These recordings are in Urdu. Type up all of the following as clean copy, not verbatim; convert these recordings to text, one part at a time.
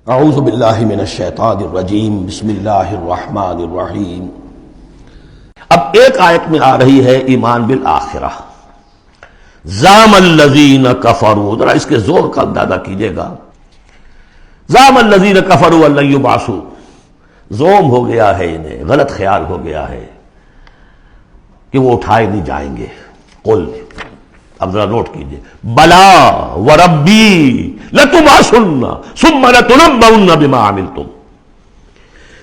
اعوذ باللہ من الشیطان الرجیم بسم اللہ الرحمن الرحیم۔ اب ایک آیت میں آ رہی ہے ایمان بالآخرہ۔ زعم الذین کفروا، ذرا اس کے زور کا اندازہ کیجئے گا۔ زعم الذین کفروا ان لن یبعثوا، زوم ہو گیا ہے انہیں، غلط خیال ہو گیا ہے کہ وہ اٹھائے نہیں جائیں گے۔ قل، اب ذرا نوٹ کیجئے، بلا وربی لتبعثن ثم لتنبؤن بما عملتم،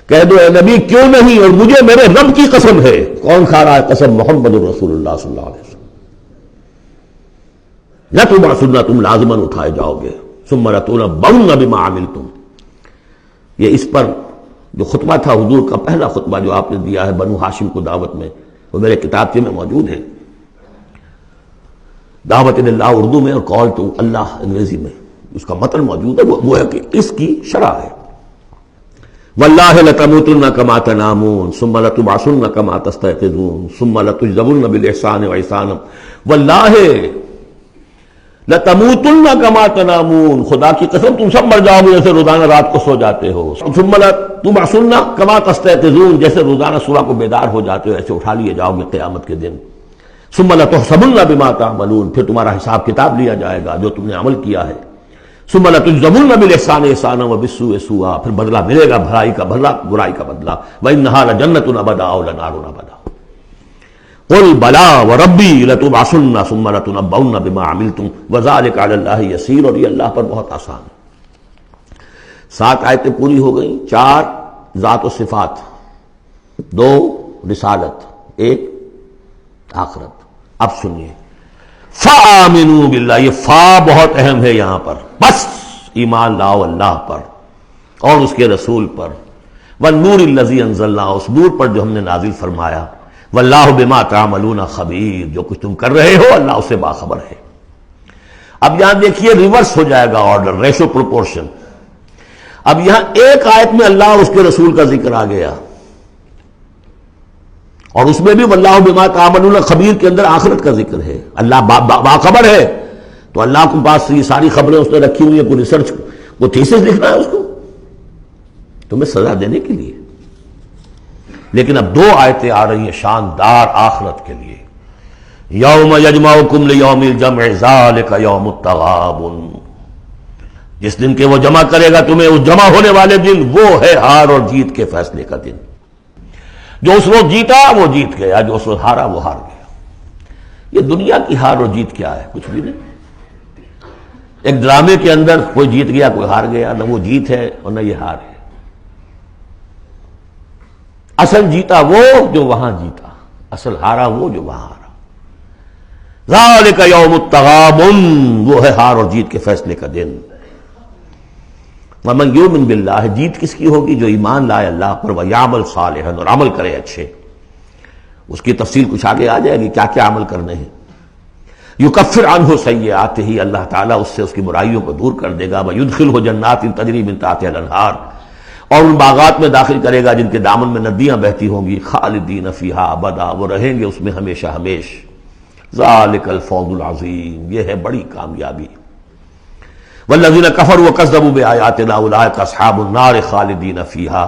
کہہ دو اے نبی کیوں نہیں، اور مجھے میرے رب کی قسم ہے۔ کون کھا رہا ہے قسم؟ محمد رسول اللہ صلی اللہ علیہ وسلم۔ لتبعثن، تم لازماً اٹھائے جاؤ گے، ثم لتنبؤن بما عملتم۔ یہ اس پر جو خطبہ تھا حضور کا، پہلا خطبہ جو آپ نے دیا ہے بنو ہاشم کو دعوت میں، وہ میرے کتابچے میں موجود ہے، دعوت اللہ اردو میں اور کال ٹو اللہ انگریزی میں، اس کا متن موجود ہے، وہ ہے کہ اس کی شرح ہے۔ واللہ لتموتن کما تنامون ثم لتبعثن کما تستيقظون ثم لتجزون بالاحسان واحسانا، واللہ لتموتن کما تنامون، خدا کی قسم تم سب مر جاؤ گے جیسے روزانہ رات کو سو جاتے ہو۔ ثم لتبعثن کما تستيقظون، جیسے روزانہ صبح کو بیدار ہو جاتے ہو ایسے اٹھا لیے جاؤ گے قیامت کے دن۔ ثم لتحسبن بما تعملون، پھر تمہارا حساب کتاب لیا جائے گا جو تم نے عمل کیا ہے۔ ثم لتجزون بالاحسان احسانا وبالسوء سوءا، پھر بدلہ ملے گا بھلائی کا بدلہ، برائی کا بدلہ۔ وانھا لجنۃ ابدا او لنار ابدا۔ قل بلا وربی لتبعثن ثم لتنبؤن بما عملتم وذلک علی اللہ یسیر، اور یہ اللہ پر بہت آسان ہے۔ 7 آیتیں پوری ہو گئیں، 4 ذات و صفات، 2 رسالت، 1 آخرت۔ اب سنیے، فآمنوا باللہ، یہ فا بہت اہم ہے یہاں پر، بس ایمان لاؤ اللہ پر اور اس کے رسول پر، والنور الذی انزلنا، اس نور پر جو ہم نے نازل فرمایا، واللہ بما تعملون خبیر، جو کچھ تم کر رہے ہو اللہ اس سے باخبر ہے۔ اب یہاں دیکھیے ریورس ہو جائے گا آرڈر، ریشو پروپورشن۔ اب یہاں ایک آیت میں اللہ اور اس کے رسول کا ذکر آ گیا، اور اس میں بھی واللہ بما تعملون خبیر کے اندر آخرت کا ذکر ہے، اللہ باخبر ہے۔ تو اللہ کے پاس یہ ساری خبریں اس نے رکھی ہوئی ہیں، کوئی ریسرچ، وہ تھیسس لکھنا ہے اس کو تمہیں سزا دینے کے لیے۔ لیکن اب 2 آیتیں آ رہی ہیں شاندار آخرت کے لیے۔ یوم یجمعکم لیوم الجمع ذالک یوم التغابن، جس دن کے وہ جمع کرے گا تمہیں، اس جمع ہونے والے دن وہ ہے ہار اور جیت کے فیصلے کا دن۔ جو اس وقت جیتا وہ جیت گیا، جو اس وقت ہارا وہ ہار گیا۔ یہ دنیا کی ہار اور جیت کیا ہے؟ کچھ بھی نہیں۔ ایک ڈرامے کے اندر کوئی جیت گیا کوئی ہار گیا، نہ وہ جیت ہے اور نہ یہ ہار ہے۔ اصل جیتا وہ جو وہاں جیتا، اصل ہارا وہ جو وہاں ہارا۔ ذالک یوم التغابن، وہ ہے ہار اور جیت کے فیصلے کا دن۔ وَمَن یؤمن باللہ، جیت کس کی ہوگی؟ جو ایمان لائے اللہ پر، وَیعمل صالحا، اور عمل کرے اچھے۔ اس کی تفصیل کچھ آگے آ جائے گی، کیا کیا عمل کرنے ہیں۔ یکفر عنہ سیئاتہ، اللہ تعالیٰ اس سے اس کی برائیوں کو دور کر دے گا۔ وَیدخلہ جنات تجری من تحتہا الانہار، اور ان باغات میں داخل کرے گا جن کے دامن میں ندیاں بہتی ہوں گی۔ خالدین فیہا ابدا، وہ رہیں گے اس میں ہمیشہ ہمیش۔ ذالک الفوز العظیم، یہ ہے بڑی کامیابی۔ والذین کفروا وکذبوا بآیاتنا اولئک اصحاب النار خالدین فیہا،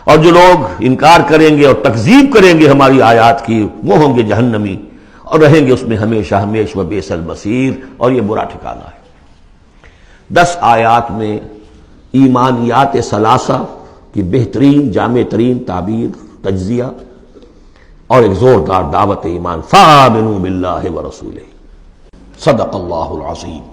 اور جو لوگ انکار کریں گے اور تکذیب کریں گے ہماری آیات کی، وہ ہوں گے جہنمی اور رہیں گے اس میں ہمیشہ ہمیش۔ وبئس المصیر، اور یہ برا ٹھکانہ ہے۔ 10 آیات میں ایمانیات ثلاثہ کی بہترین جامع ترین تعبیر، تجزیہ، اور ایک زوردار دعوت ایمان۔ فآمنوا باللہ ورسولہ۔ صدق اللہ العظیم۔